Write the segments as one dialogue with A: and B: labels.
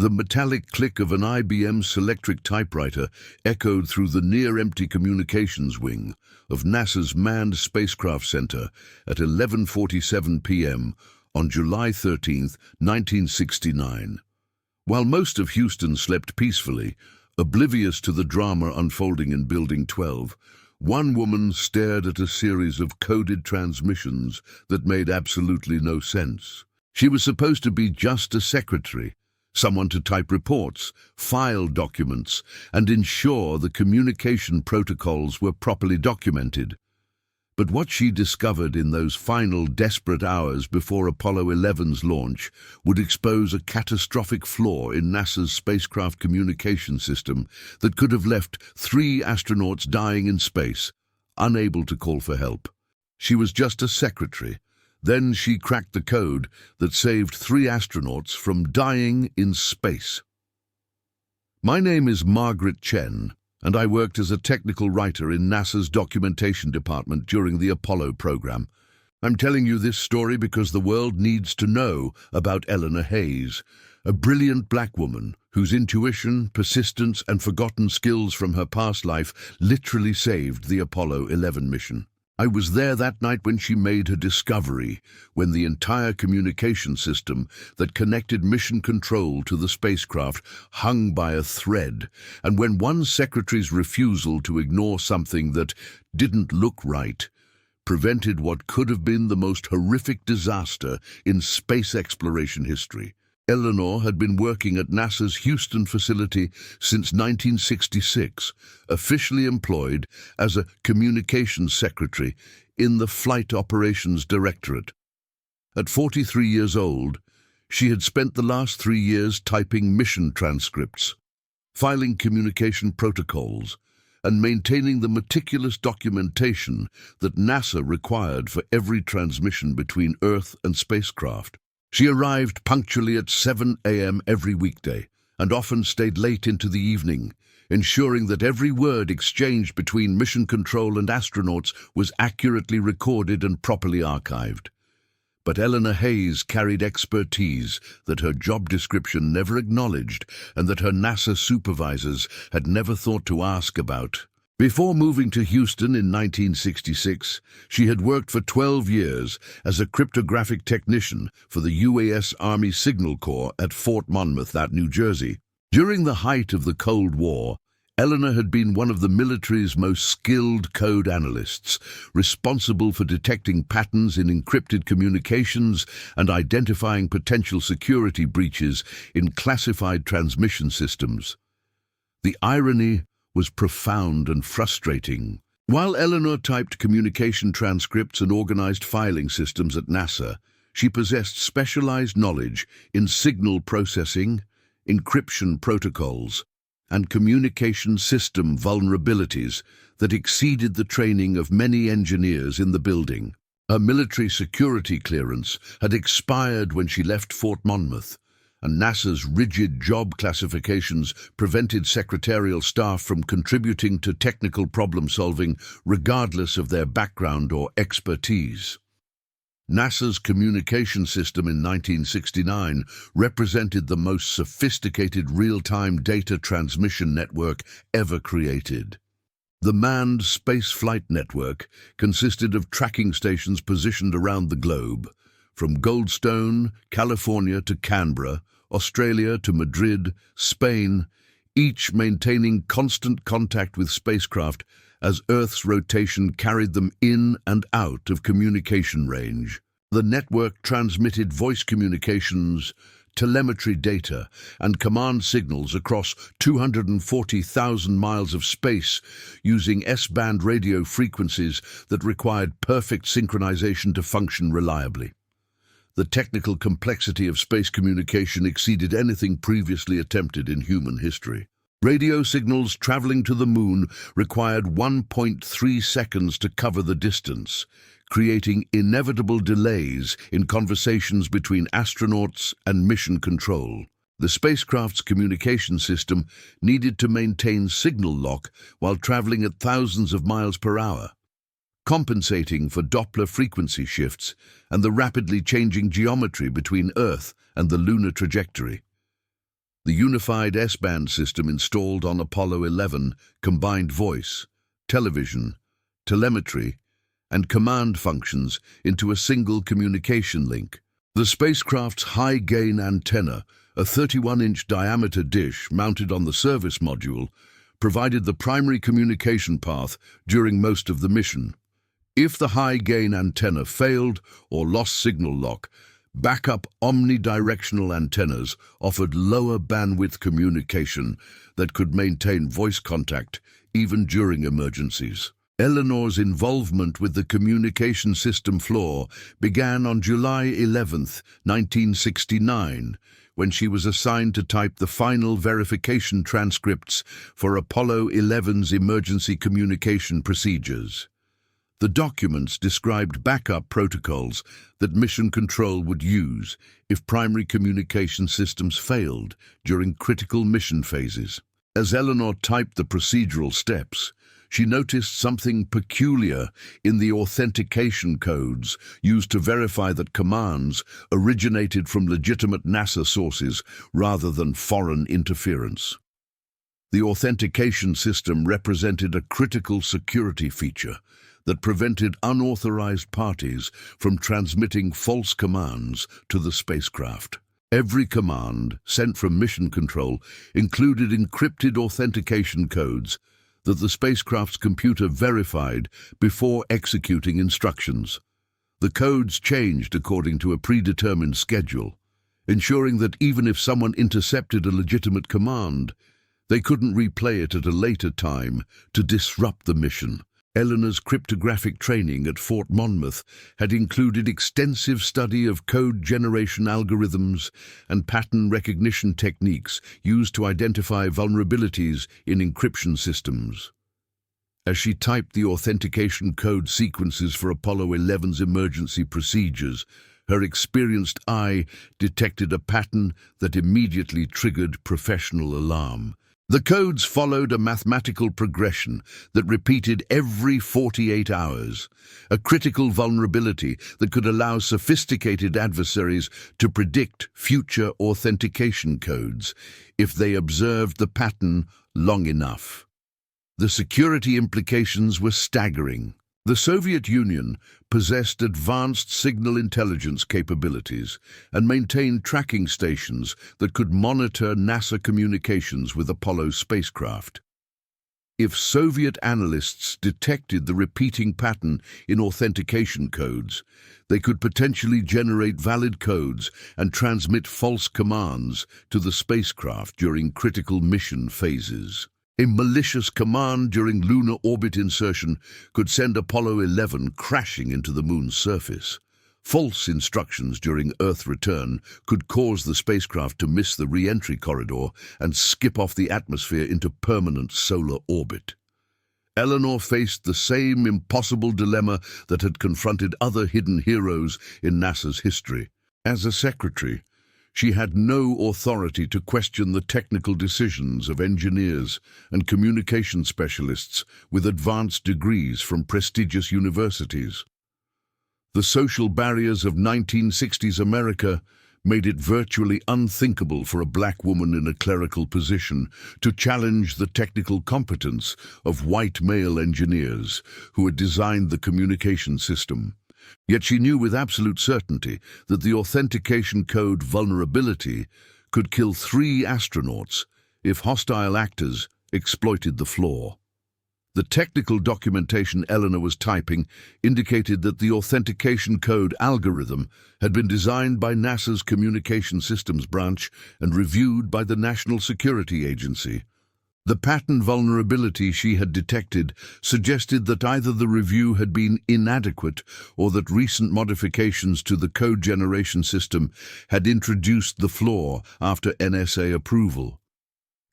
A: The metallic click of an IBM Selectric typewriter echoed through the near-empty communications wing of NASA's Manned Spacecraft Center at 11:47 p.m. on July 13, 1969. While most of Houston slept peacefully, oblivious to the drama unfolding in Building 12, one woman stared at a series of coded transmissions that made absolutely no sense. She was supposed to be just a secretary, someone to type reports, file documents, and ensure the communication protocols were properly documented. But what she discovered in those final desperate hours before Apollo 11's launch would expose a catastrophic flaw in NASA's spacecraft communication system that could have left 3 astronauts dying in space, unable to call for help. She was just a secretary. Then she cracked the code that saved 3 astronauts from dying in space. My name is Margaret Chen, and I worked as a technical writer in NASA's documentation department during the Apollo program. I'm telling you this story because the world needs to know about Eleanor Hayes, a brilliant black woman whose intuition, persistence, and forgotten skills from her past life literally saved the Apollo 11 mission. I was there that night when she made her discovery, when the entire communication system that connected mission control to the spacecraft hung by a thread, and when one secretary's refusal to ignore something that didn't look right prevented what could have been the most horrific disaster in space exploration history. Eleanor had been working at NASA's Houston facility since 1966, officially employed as a communications secretary in the Flight Operations Directorate. At 43 years old, she had spent the last 3 years typing mission transcripts, filing communication protocols, and maintaining the meticulous documentation that NASA required for every transmission between Earth and spacecraft. She arrived punctually at 7 a.m. every weekday, and often stayed late into the evening, ensuring that every word exchanged between mission control and astronauts was accurately recorded and properly archived. But Eleanor Hayes carried expertise that her job description never acknowledged and that her NASA supervisors had never thought to ask about. Before moving to Houston in 1966, she had worked for 12 years as a cryptographic technician for the U.S. Army Signal Corps at Fort Monmouth, New Jersey. During the height of the Cold War, Eleanor had been one of the military's most skilled code analysts, responsible for detecting patterns in encrypted communications and identifying potential security breaches in classified transmission systems. The irony was profound and frustrating. While Eleanor typed communication transcripts and organized filing systems at NASA, she possessed specialized knowledge in signal processing, encryption protocols, and communication system vulnerabilities that exceeded the training of many engineers in the building. Her military security clearance had expired when she left Fort Monmouth, and NASA's rigid job classifications prevented secretarial staff from contributing to technical problem-solving regardless of their background or expertise. NASA's communication system in 1969 represented the most sophisticated real-time data transmission network ever created. The Manned Spaceflight Network consisted of tracking stations positioned around the globe, from Goldstone, California to Canberra, Australia to Madrid, Spain, each maintaining constant contact with spacecraft as Earth's rotation carried them in and out of communication range. The network transmitted voice communications, telemetry data, and command signals across 240,000 miles of space using S-band radio frequencies that required perfect synchronization to function reliably. The technical complexity of space communication exceeded anything previously attempted in human history. Radio signals traveling to the moon required 1.3 seconds to cover the distance, creating inevitable delays in conversations between astronauts and mission control. The spacecraft's communication system needed to maintain signal lock while traveling at thousands of miles per hour, compensating for Doppler frequency shifts and the rapidly changing geometry between Earth and the lunar trajectory. The unified S-band system installed on Apollo 11 combined voice, television, telemetry, and command functions into a single communication link. The spacecraft's high-gain antenna, a 31-inch diameter dish mounted on the service module, provided the primary communication path during most of the mission. If the high-gain antenna failed or lost signal lock, backup omnidirectional antennas offered lower bandwidth communication that could maintain voice contact even during emergencies. Eleanor's involvement with the communication system flaw began on July 11, 1969, when she was assigned to type the final verification transcripts for Apollo 11's emergency communication procedures. The documents described backup protocols that Mission Control would use if primary communication systems failed during critical mission phases. As Eleanor typed the procedural steps, she noticed something peculiar in the authentication codes used to verify that commands originated from legitimate NASA sources rather than foreign interference. The authentication system represented a critical security feature that prevented unauthorized parties from transmitting false commands to the spacecraft. Every command sent from Mission Control included encrypted authentication codes that the spacecraft's computer verified before executing instructions. The codes changed according to a predetermined schedule, ensuring that even if someone intercepted a legitimate command, they couldn't replay it at a later time to disrupt the mission. Eleanor's cryptographic training at Fort Monmouth had included extensive study of code generation algorithms and pattern recognition techniques used to identify vulnerabilities in encryption systems. As she typed the authentication code sequences for Apollo 11's emergency procedures, her experienced eye detected a pattern that immediately triggered professional alarm. The codes followed a mathematical progression that repeated every 48 hours, a critical vulnerability that could allow sophisticated adversaries to predict future authentication codes if they observed the pattern long enough. The security implications were staggering. The Soviet Union possessed advanced signal intelligence capabilities and maintained tracking stations that could monitor NASA communications with Apollo spacecraft. If Soviet analysts detected the repeating pattern in authentication codes, they could potentially generate valid codes and transmit false commands to the spacecraft during critical mission phases. A malicious command during lunar orbit insertion could send Apollo 11 crashing into the Moon's surface. False instructions during Earth return could cause the spacecraft to miss the re-entry corridor and skip off the atmosphere into permanent solar orbit. Eleanor faced the same impossible dilemma that had confronted other hidden heroes in NASA's history. As a secretary, she had no authority to question the technical decisions of engineers and communication specialists with advanced degrees from prestigious universities. The social barriers of 1960s America made it virtually unthinkable for a black woman in a clerical position to challenge the technical competence of white male engineers who had designed the communication system. Yet she knew with absolute certainty that the authentication code vulnerability could kill 3 astronauts if hostile actors exploited the flaw. The technical documentation Eleanor was typing indicated that the authentication code algorithm had been designed by NASA's Communication Systems Branch and reviewed by the National Security Agency. The pattern vulnerability she had detected suggested that either the review had been inadequate or that recent modifications to the code generation system had introduced the flaw after NSA approval.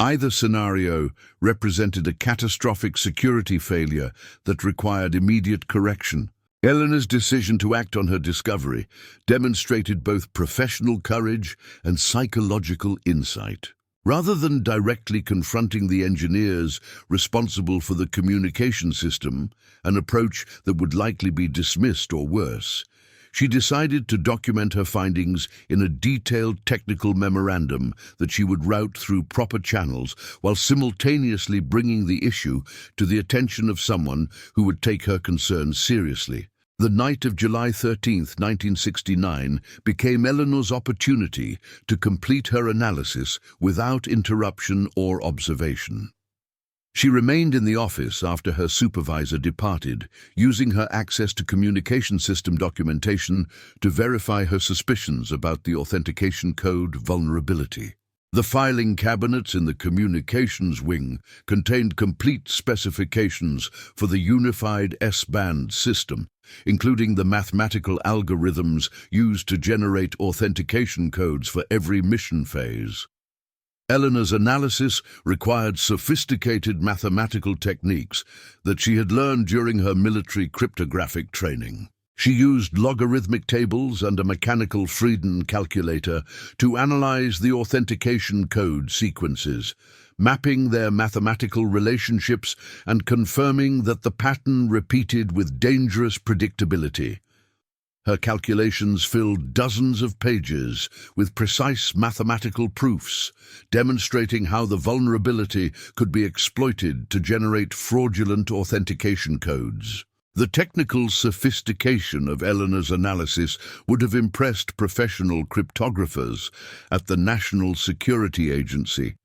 A: Either scenario represented a catastrophic security failure that required immediate correction. Eleanor's decision to act on her discovery demonstrated both professional courage and psychological insight. Rather than directly confronting the engineers responsible for the communication system, an approach that would likely be dismissed or worse, She decided to document her findings in a detailed technical memorandum that she would route through proper channels while simultaneously bringing the issue to the attention of someone who would take her concerns seriously. The night of July 13th, 1969, became Eleanor's opportunity to complete her analysis without interruption or observation. She remained in the office after her supervisor departed, using her access to communication system documentation to verify her suspicions about the authentication code vulnerability. The filing cabinets in the communications wing contained complete specifications for the unified S-band system, including the mathematical algorithms used to generate authentication codes for every mission phase. Eleanor's analysis required sophisticated mathematical techniques that she had learned during her military cryptographic training. She used logarithmic tables and a mechanical Frieden calculator to analyze the authentication code sequences, mapping their mathematical relationships and confirming that the pattern repeated with dangerous predictability. Her calculations filled dozens of pages with precise mathematical proofs, demonstrating how the vulnerability could be exploited to generate fraudulent authentication codes. The technical sophistication of Eleanor's analysis would have impressed professional cryptographers at the National Security Agency.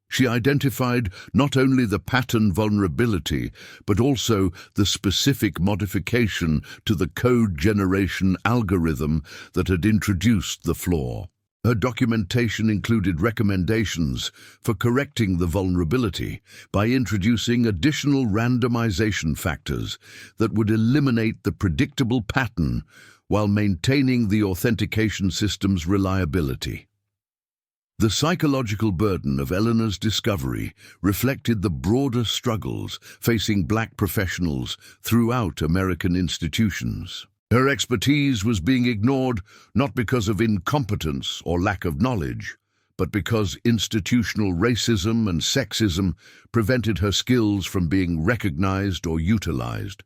A: She identified not only the pattern vulnerability, but also the specific modification to the code generation algorithm that had introduced the flaw. Her documentation included recommendations for correcting the vulnerability by introducing additional randomization factors that would eliminate the predictable pattern while maintaining the authentication system's reliability. The psychological burden of Eleanor's discovery reflected the broader struggles facing black professionals throughout American institutions. Her expertise was being ignored not because of incompetence or lack of knowledge, but because institutional racism and sexism prevented her skills from being recognized or utilized.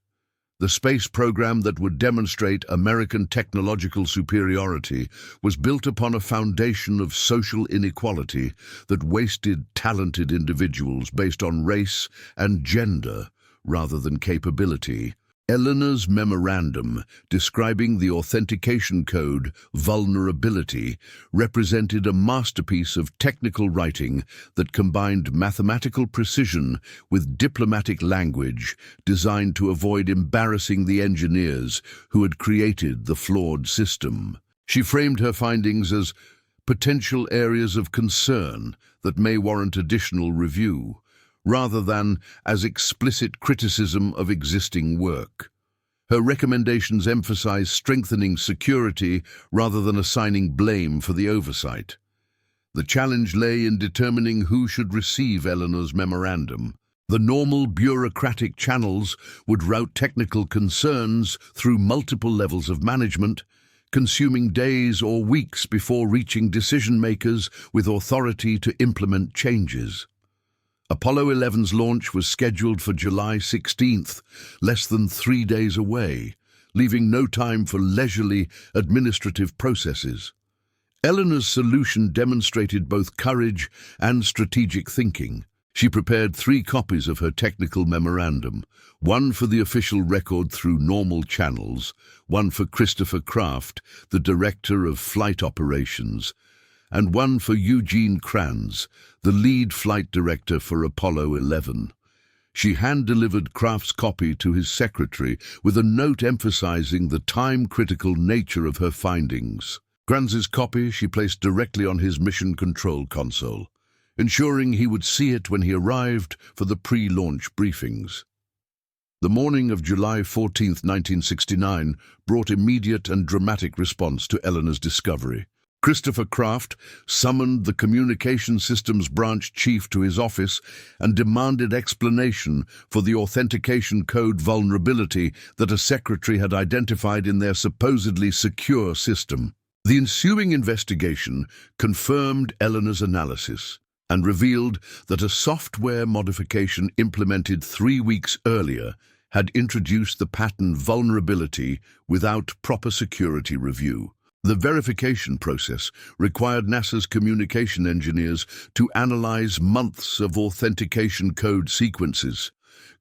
A: The space program that would demonstrate American technological superiority was built upon a foundation of social inequality that wasted talented individuals based on race and gender rather than capability. Eleanor's memorandum describing the authentication code vulnerability represented a masterpiece of technical writing that combined mathematical precision with diplomatic language designed to avoid embarrassing the engineers who had created the flawed system. She framed her findings as potential areas of concern that may warrant additional review, rather than as explicit criticism of existing work. Her recommendations emphasize strengthening security rather than assigning blame for the oversight. The challenge lay in determining who should receive Eleanor's memorandum. The normal bureaucratic channels would route technical concerns through multiple levels of management, consuming days or weeks before reaching decision-makers with authority to implement changes. Apollo 11's launch was scheduled for July 16th, less than 3 days away, leaving no time for leisurely administrative processes. Eleanor's solution demonstrated both courage and strategic thinking. She prepared 3 copies of her technical memorandum, one for the official record through normal channels, one for Christopher Kraft, the Director of Flight Operations, and one for Eugene Kranz, the lead flight director for Apollo 11. She hand-delivered Kraft's copy to his secretary with a note emphasizing the time-critical nature of her findings. Kranz's copy she placed directly on his mission control console, ensuring he would see it when he arrived for the pre-launch briefings. The morning of July 14, 1969, brought immediate and dramatic response to Eleanor's discovery. Christopher Kraft summoned the Communication Systems Branch Chief to his office and demanded explanation for the authentication code vulnerability that a secretary had identified in their supposedly secure system. The ensuing investigation confirmed Eleanor's analysis and revealed that a software modification implemented 3 weeks earlier had introduced the pattern vulnerability without proper security review. The verification process required NASA's communication engineers to analyze months of authentication code sequences,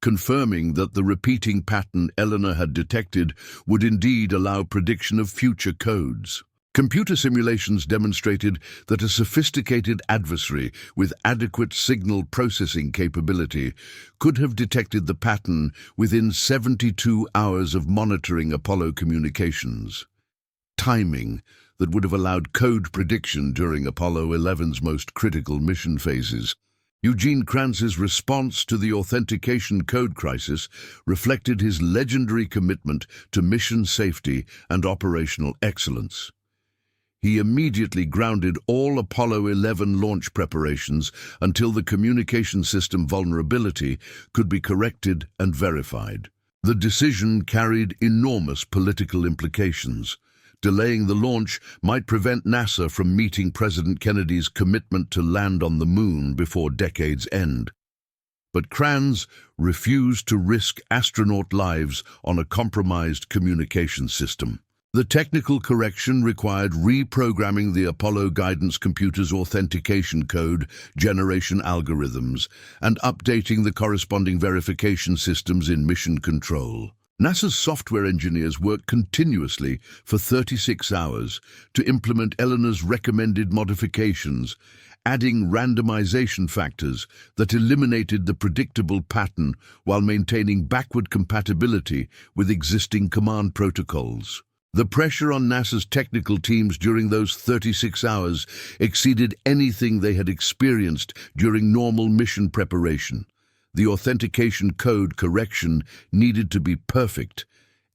A: confirming that the repeating pattern Eleanor had detected would indeed allow prediction of future codes. Computer simulations demonstrated that a sophisticated adversary with adequate signal processing capability could have detected the pattern within 72 hours of monitoring Apollo communications. Timing that would have allowed code prediction during Apollo 11's most critical mission phases. Eugene Kranz's response to the authentication code crisis reflected his legendary commitment to mission safety and operational excellence. He immediately grounded all Apollo 11 launch preparations until the communication system vulnerability could be corrected and verified. The decision carried enormous political implications. Delaying the launch might prevent NASA from meeting President Kennedy's commitment to land on the moon before decade's end. But Kranz refused to risk astronaut lives on a compromised communication system. The technical correction required reprogramming the Apollo guidance computer's authentication code generation algorithms and updating the corresponding verification systems in mission control. NASA's software engineers worked continuously for 36 hours to implement Eleanor's recommended modifications, adding randomization factors that eliminated the predictable pattern while maintaining backward compatibility with existing command protocols. The pressure on NASA's technical teams during those 36 hours exceeded anything they had experienced during normal mission preparation. The authentication code correction needed to be perfect.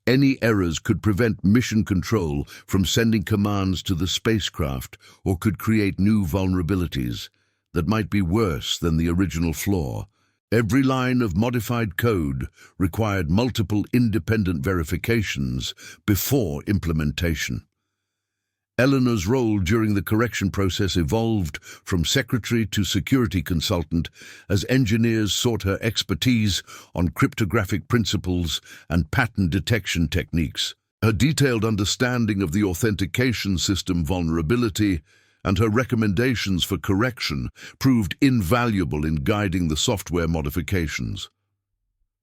A: Any errors could prevent mission control from sending commands to the spacecraft or could create new vulnerabilities that might be worse than the original flaw. Every line of modified code required multiple independent verifications before implementation. Eleanor's role during the correction process evolved from secretary to security consultant as engineers sought her expertise on cryptographic principles and pattern detection techniques. Her detailed understanding of the authentication system vulnerability and her recommendations for correction proved invaluable in guiding the software modifications.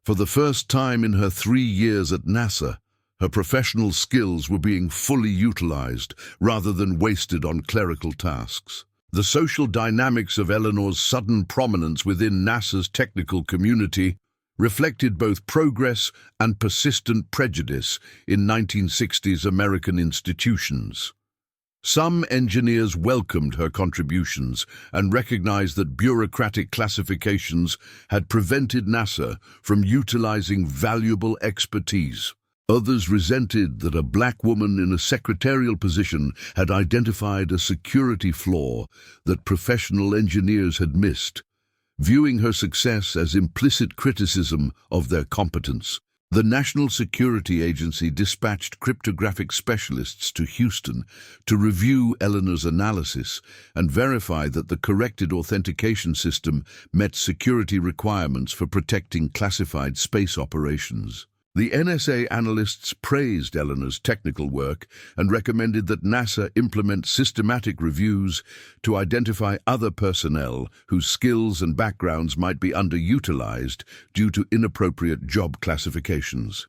A: For the first time in her 3 years at NASA, her professional skills were being fully utilized rather than wasted on clerical tasks. The social dynamics of Eleanor's sudden prominence within NASA's technical community reflected both progress and persistent prejudice in 1960s American institutions. Some engineers welcomed her contributions and recognized that bureaucratic classifications had prevented NASA from utilizing valuable expertise. Others resented that a black woman in a secretarial position had identified a security flaw that professional engineers had missed, viewing her success as implicit criticism of their competence. The National Security Agency dispatched cryptographic specialists to Houston to review Eleanor's analysis and verify that the corrected authentication system met security requirements for protecting classified space operations. The NSA analysts praised Eleanor's technical work and recommended that NASA implement systematic reviews to identify other personnel whose skills and backgrounds might be underutilized due to inappropriate job classifications.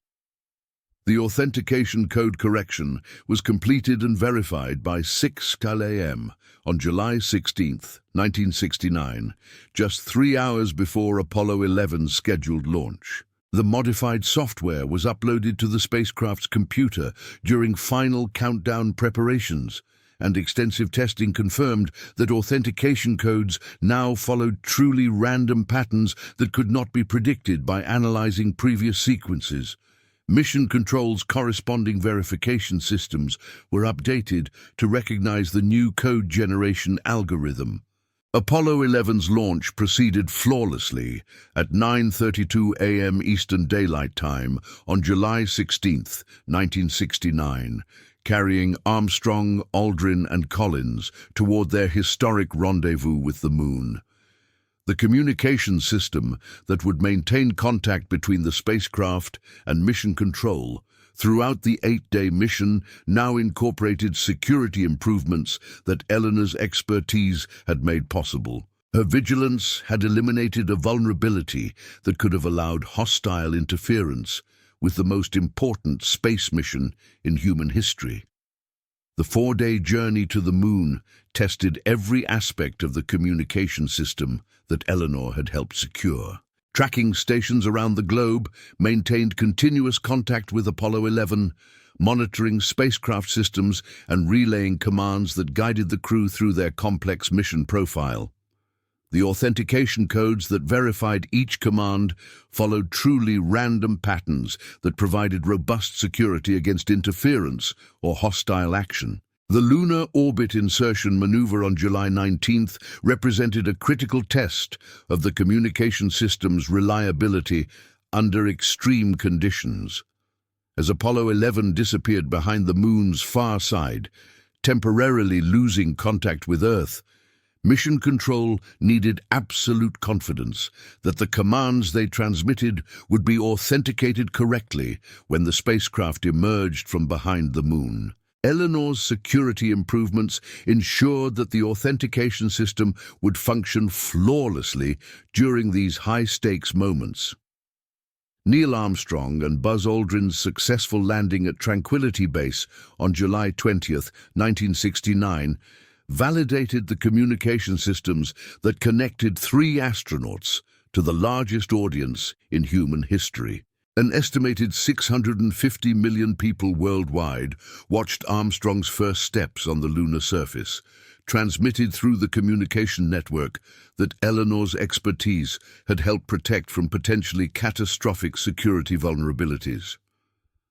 A: The authentication code correction was completed and verified by 6 a.m. on July 16, 1969, just 3 hours before Apollo 11's scheduled launch. The modified software was uploaded to the spacecraft's computer during final countdown preparations, and extensive testing confirmed that authentication codes now followed truly random patterns that could not be predicted by analyzing previous sequences. Mission Control's corresponding verification systems were updated to recognize the new code generation algorithm. Apollo 11's launch proceeded flawlessly at 9:32 a.m. Eastern Daylight Time on July 16, 1969, carrying Armstrong, Aldrin, and Collins toward their historic rendezvous with the Moon. The communication system that would maintain contact between the spacecraft and mission control throughout the 8-day mission now incorporated security improvements that Eleanor's expertise had made possible. Her vigilance had eliminated a vulnerability that could have allowed hostile interference with the most important space mission in human history. The 4-day journey to the moon tested every aspect of the communication system that Eleanor had helped secure. Tracking stations around the globe maintained continuous contact with Apollo 11, monitoring spacecraft systems and relaying commands that guided the crew through their complex mission profile. The authentication codes that verified each command followed truly random patterns that provided robust security against interference or hostile action. The lunar orbit insertion maneuver on July 19th represented a critical test of the communication system's reliability under extreme conditions. As Apollo 11 disappeared behind the moon's far side, temporarily losing contact with Earth, Mission Control needed absolute confidence that the commands they transmitted would be authenticated correctly when the spacecraft emerged from behind the moon. Eleanor's security improvements ensured that the authentication system would function flawlessly during these high-stakes moments. Neil Armstrong and Buzz Aldrin's successful landing at Tranquility Base on July 20, 1969, validated the communication systems that connected 3 astronauts to the largest audience in human history. An estimated 650 million people worldwide watched Armstrong's first steps on the lunar surface, transmitted through the communication network that Eleanor's expertise had helped protect from potentially catastrophic security vulnerabilities.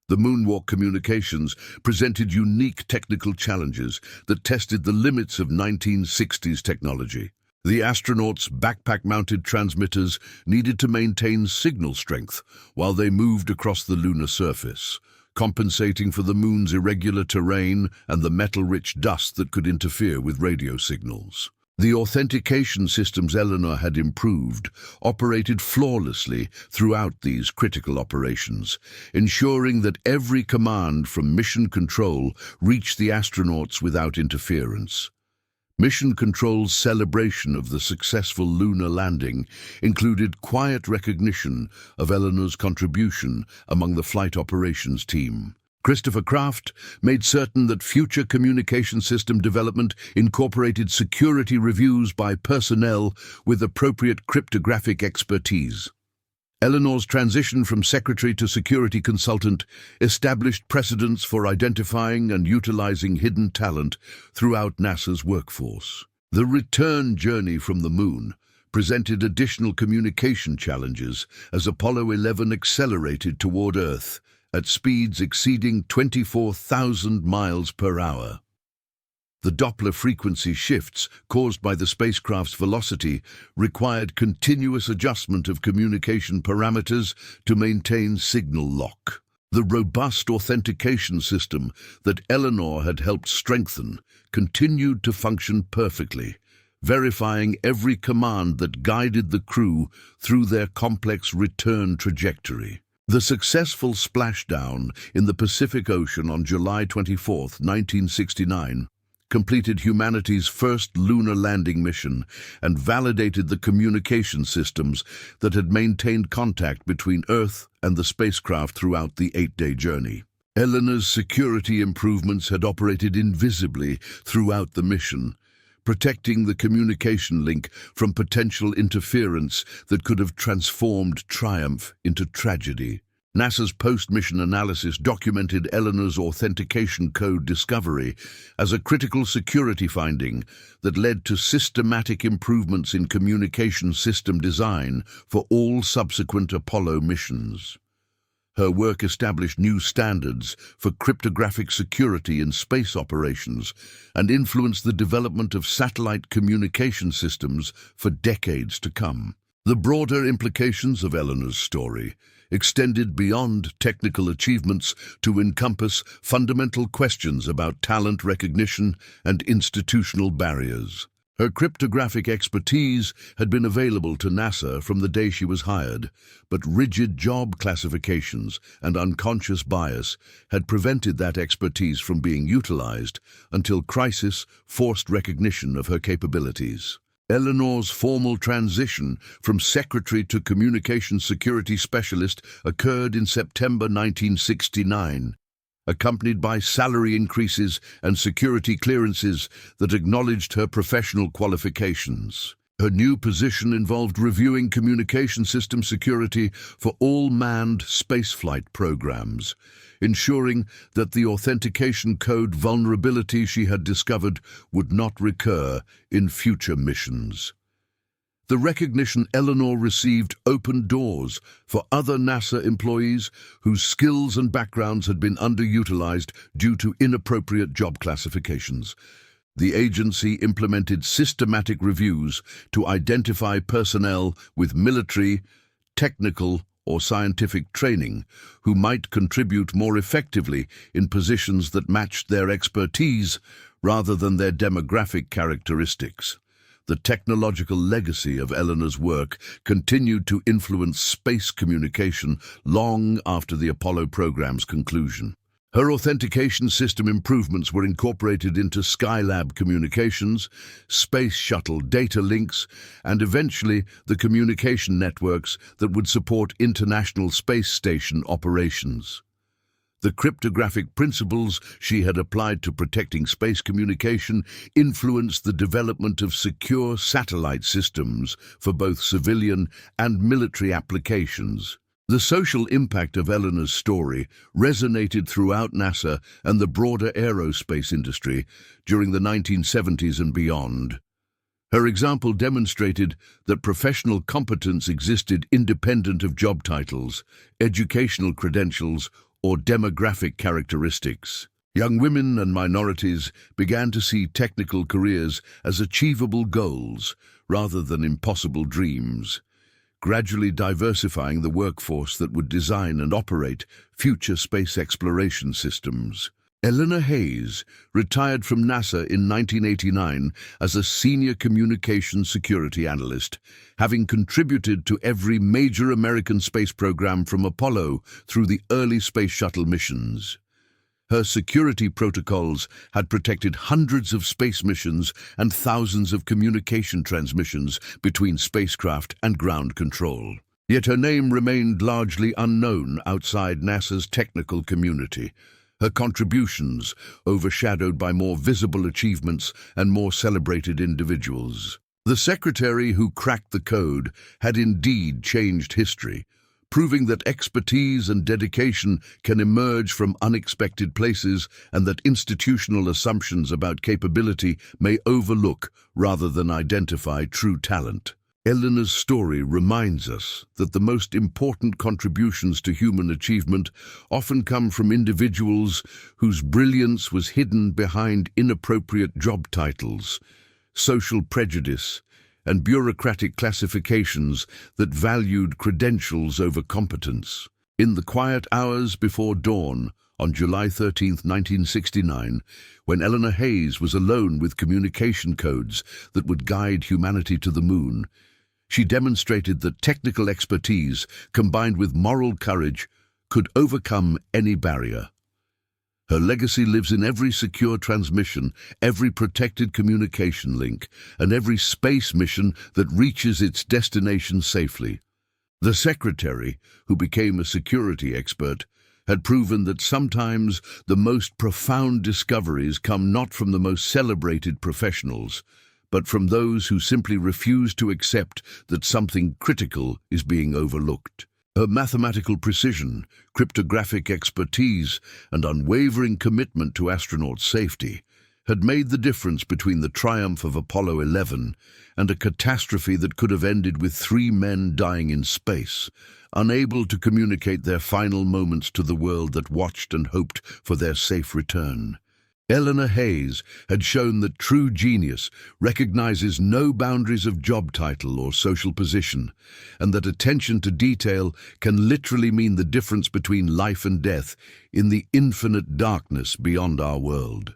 A: The moonwalk communications presented unique technical challenges that tested the limits of 1960s technology. The astronauts' backpack-mounted transmitters needed to maintain signal strength while they moved across the lunar surface, compensating for the moon's irregular terrain and the metal-rich dust that could interfere with radio signals. The authentication systems Eleanor had improved operated flawlessly throughout these critical operations, ensuring that every command from Mission Control reached the astronauts without interference. Mission Control's celebration of the successful lunar landing included quiet recognition of Eleanor's contribution among the flight operations team. Christopher Kraft made certain that future communication system development incorporated security reviews by personnel with appropriate cryptographic expertise. Eleanor's transition from secretary to security consultant established precedents for identifying and utilizing hidden talent throughout NASA's workforce. The return journey from the moon presented additional communication challenges as Apollo 11 accelerated toward Earth at speeds exceeding 24,000 miles per hour. The Doppler frequency shifts caused by the spacecraft's velocity required continuous adjustment of communication parameters to maintain signal lock. The robust authentication system that Eleanor had helped strengthen continued to function perfectly, verifying every command that guided the crew through their complex return trajectory. The successful splashdown in the Pacific Ocean on July 24, 1969, completed humanity's first lunar landing mission and validated the communication systems that had maintained contact between Earth and the spacecraft throughout the 8-day journey. Eleanor's security improvements had operated invisibly throughout the mission, protecting the communication link from potential interference that could have transformed triumph into tragedy. NASA's post-mission analysis documented Eleanor's authentication code discovery as a critical security finding that led to systematic improvements in communication system design for all subsequent Apollo missions. Her work established new standards for cryptographic security in space operations and influenced the development of satellite communication systems for decades to come. The broader implications of Eleanor's story extended beyond technical achievements to encompass fundamental questions about talent recognition and institutional barriers. Her cryptographic expertise had been available to NASA from the day she was hired, but rigid job classifications and unconscious bias had prevented that expertise from being utilized until crisis forced recognition of her capabilities. Eleanor's formal transition from secretary to communications security specialist occurred in September 1969, accompanied by salary increases and security clearances that acknowledged her professional qualifications. Her new position involved reviewing communication system security for all manned spaceflight programs, ensuring that the authentication code vulnerability she had discovered would not recur in future missions. The recognition Eleanor received opened doors for other NASA employees whose skills and backgrounds had been underutilized due to inappropriate job classifications. The agency implemented systematic reviews to identify personnel with military, technical, or scientific training who might contribute more effectively in positions that matched their expertise rather than their demographic characteristics. The technological legacy of Eleanor's work continued to influence space communication long after the Apollo program's conclusion. Her authentication system improvements were incorporated into Skylab communications, space shuttle data links, and eventually the communication networks that would support International Space Station operations. The cryptographic principles she had applied to protecting space communication influenced the development of secure satellite systems for both civilian and military applications. The social impact of Eleanor's story resonated throughout NASA and the broader aerospace industry during the 1970s and beyond. Her example demonstrated that professional competence existed independent of job titles, educational credentials, or demographic characteristics. Young women and minorities began to see technical careers as achievable goals rather than impossible dreams, gradually diversifying the workforce that would design and operate future space exploration systems. Eleanor Hayes retired from NASA in 1989 as a senior communications security analyst, having contributed to every major American space program from Apollo through the early space shuttle missions. Her security protocols had protected hundreds of space missions and thousands of communication transmissions between spacecraft and ground control. Yet her name remained largely unknown outside NASA's technical community, her contributions overshadowed by more visible achievements and more celebrated individuals. The secretary who cracked the code had indeed changed history, proving that expertise and dedication can emerge from unexpected places and that institutional assumptions about capability may overlook rather than identify true talent. Eleanor's story reminds us that the most important contributions to human achievement often come from individuals whose brilliance was hidden behind inappropriate job titles, social prejudice, and bureaucratic classifications that valued credentials over competence. In the quiet hours before dawn, on July 13, 1969, when Eleanor Hayes was alone with communication codes that would guide humanity to the moon, she demonstrated that technical expertise, combined with moral courage, could overcome any barrier. Her legacy lives in every secure transmission, every protected communication link, and every space mission that reaches its destination safely. The secretary, who became a security expert, had proven that sometimes the most profound discoveries come not from the most celebrated professionals, but from those who simply refuse to accept that something critical is being overlooked. Her mathematical precision, cryptographic expertise, and unwavering commitment to astronaut safety had made the difference between the triumph of Apollo 11 and a catastrophe that could have ended with 3 men dying in space, unable to communicate their final moments to the world that watched and hoped for their safe return. Eleanor Hayes had shown that true genius recognizes no boundaries of job title or social position, and that attention to detail can literally mean the difference between life and death in the infinite darkness beyond our world.